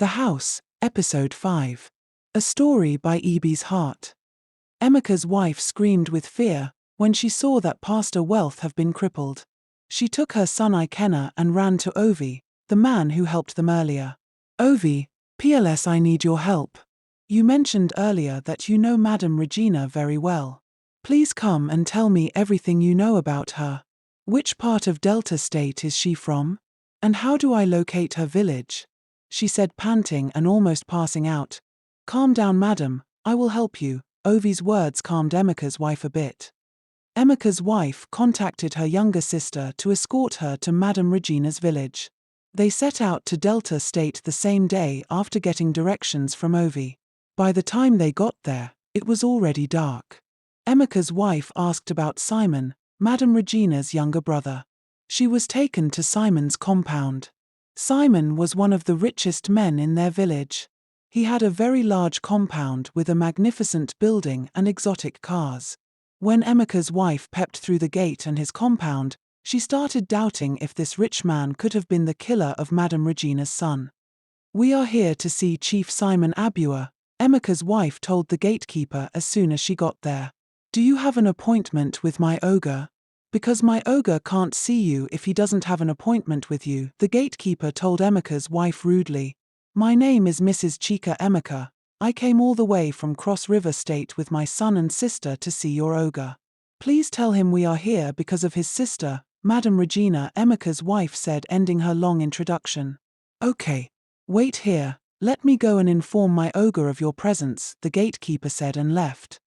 The House, Episode 5. A story by E.B.'s Heart. Emeka's wife screamed with fear when she saw that Pastor Wealth have been crippled. She took her son Ikenna and ran to Ovi, the man who helped them earlier. Ovi, PLS, I need your help. You mentioned earlier that you know Madam Regina very well. Please come and tell me everything you know about her. Which part of Delta State is she from? And how do I locate her village? She said, panting and almost passing out. Calm down, madam, I will help you. Ovi's words calmed Emeka's wife a bit. Emeka's wife contacted her younger sister to escort her to Madam Regina's village. They set out to Delta State the same day after getting directions from Ovi. By the time they got there, it was already dark. Emeka's wife asked about Simon, Madam Regina's younger brother. She was taken to Simon's compound. Simon was one of the richest men in their village. He had a very large compound with a magnificent building and exotic cars. When Emeka's wife peeped through the gate and his compound, she started doubting if this rich man could have been the killer of Madam Regina's son. We are here to see Chief Simon Abua, Emeka's wife told the gatekeeper as soon as she got there. Do you have an appointment with my ogre? Because my ogre can't see you if he doesn't have an appointment with you, the gatekeeper told Emeka's wife rudely. My name is Mrs. Chika Emeka. I came all the way from Cross River State with my son and sister to see your ogre. Please tell him we are here because of his sister, Madam Regina, Emeka's wife said, ending her long introduction. Okay. Wait here, let me go and inform my ogre of your presence, the gatekeeper said and left.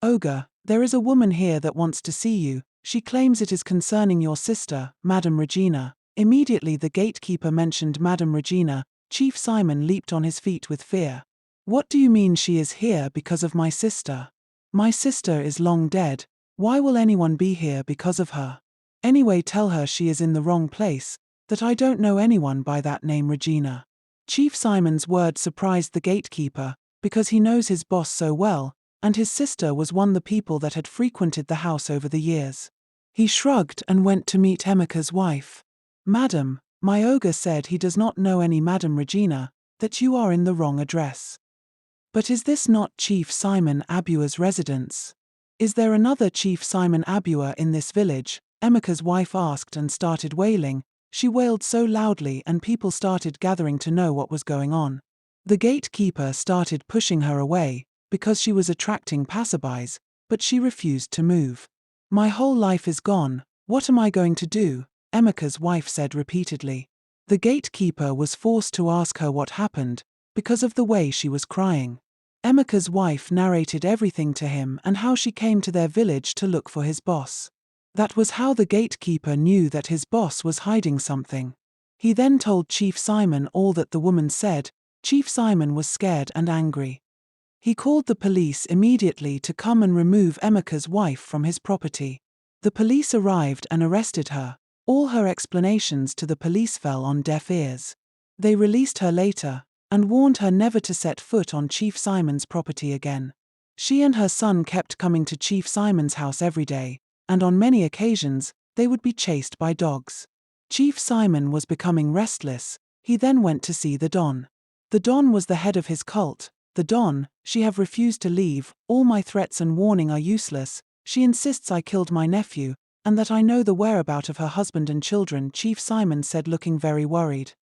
Ogre, there is a woman here that wants to see you. She claims it is concerning your sister, Madam Regina. Immediately the gatekeeper mentioned Madam Regina. Chief Simon leaped on his feet with fear. What do you mean she is here because of my sister? My sister is long dead. Why will anyone be here because of her? Anyway, tell her she is in the wrong place, that I don't know anyone by that name Regina. Chief Simon's word surprised the gatekeeper, because he knows his boss so well, and his sister was one of the people that had frequented the house over the years. He shrugged and went to meet Emeka's wife. Madam, my ogre said he does not know any Madam Regina, that you are in the wrong address. But is this not Chief Simon Abua's residence? Is there another Chief Simon Abua in this village? Emeka's wife asked and started wailing. She wailed so loudly and people started gathering to know what was going on. The gatekeeper started pushing her away, because she was attracting passerbys, but she refused to move. My whole life is gone, what am I going to do? Emeka's wife said repeatedly. The gatekeeper was forced to ask her what happened, because of the way she was crying. Emeka's wife narrated everything to him and how she came to their village to look for his boss. That was how the gatekeeper knew that his boss was hiding something. He then told Chief Simon all that the woman said. Chief Simon was scared and angry. He called the police immediately to come and remove Emeka's wife from his property. The police arrived and arrested her. All her explanations to the police fell on deaf ears. They released her later, and warned her never to set foot on Chief Simon's property again. She and her son kept coming to Chief Simon's house every day, and on many occasions, they would be chased by dogs. Chief Simon was becoming restless. He then went to see the Don. The Don was the head of his cult. The Don, she have refused to leave. All my threats and warning are useless. She insists I killed my nephew, and that I know the whereabout of her husband and children, Chief Simon said, looking very worried.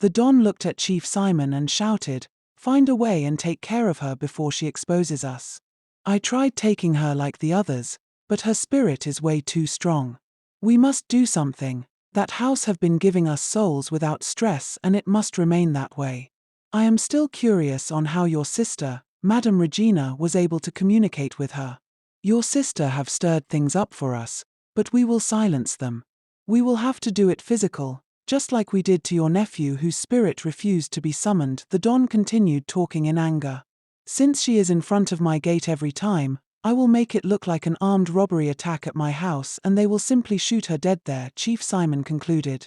The Don looked at Chief Simon and shouted, find a way and take care of her before she exposes us. I tried taking her like the others, but her spirit is way too strong. We must do something. That house have been giving us souls without stress and it must remain that way. I am still curious on how your sister, Madam Regina, was able to communicate with her. Your sister have stirred things up for us, but we will silence them. We will have to do it physical, just like we did to your nephew whose spirit refused to be summoned. The Don continued talking in anger. Since she is in front of my gate every time, I will make it look like an armed robbery attack at my house and they will simply shoot her dead there, Chief Simon concluded.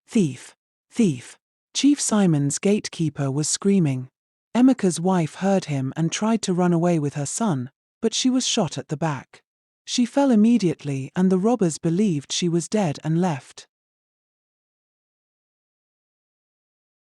Thief! Thief! Chief Simon's gatekeeper was screaming. Emeka's wife heard him and tried to run away with her son, but she was shot at the back. She fell immediately and the robbers believed she was dead and left.